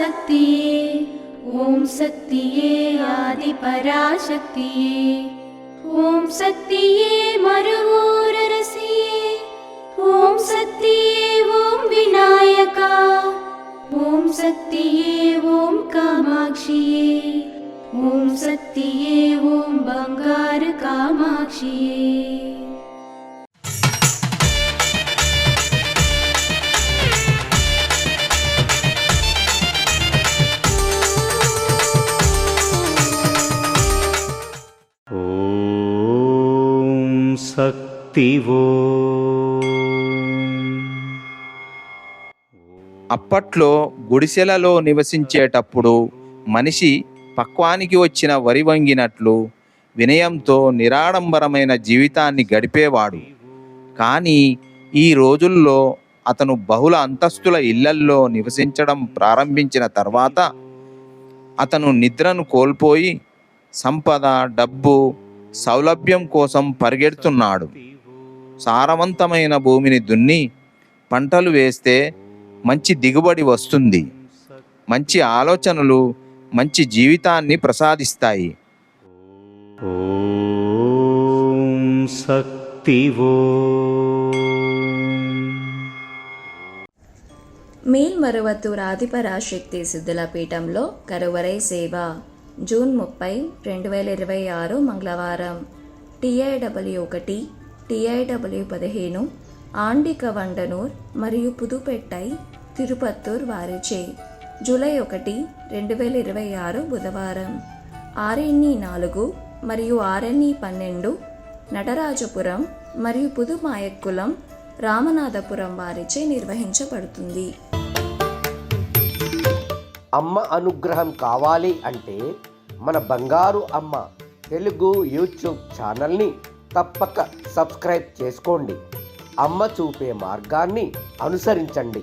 पराशक्तिये ॐ शक्तिये आदिपराशक्तिये ॐ शक्तिये मरुवोररसिये ॐ शक्तिये ॐ विनायका ॐ शक्तिये ॐ कामाक्षिये ॐ शक्तिये ॐ बंगार कामाक्षिये। శక్తివో అప్పట్లో గుడిసెలలో నివసించేటప్పుడు మనిషి పక్వానికి వచ్చిన వరి వంగినట్లు వినయంతో నిరాడంబరమైన జీవితాన్ని గడిపేవాడు. కానీ ఈ రోజుల్లో అతను బహుళ అంతస్తుల ఇళ్లల్లో నివసించడం ప్రారంభించిన తర్వాత అతను నిద్రను కోల్పోయి సంపద, డబ్బు, సౌలభ్యం కోసం పరిగెడుతున్నాడు. సారవంతమైన భూమిని దున్ని పంటలు వేస్తే మంచి దిగుబడి వస్తుంది. మంచి ఆలోచనలు మంచి జీవితాన్ని ప్రసాదిస్తాయి. ఓం శక్తివో. మేల్మరువత్తూర్ ఆదిపరాశక్తి సిద్ధుల పీఠంలో కరువరై సేవ జూన్ 30, 2026 మంగళవారం. TIW 1, TIW 15 ఆండిక వండనూర్ మరియు పుదుపెట్టై తిరుపత్తూర్ వారిచే జూలై 1, 2026 బుధవారం. RNE 4 మరియు RNE 12 నటరాజపురం మరియు పుదుమాయక్కులం రామనాథపురం వారిచే నిర్వహించబడుతుంది. అమ్మ అనుగ్రహం కావాలి అంటే మన బంగారు అమ్మ తెలుగు యూట్యూబ్ ఛానల్ని తప్పక సబ్స్క్రైబ్ చేసుకోండి. అమ్మ చూపే మార్గాన్ని అనుసరించండి.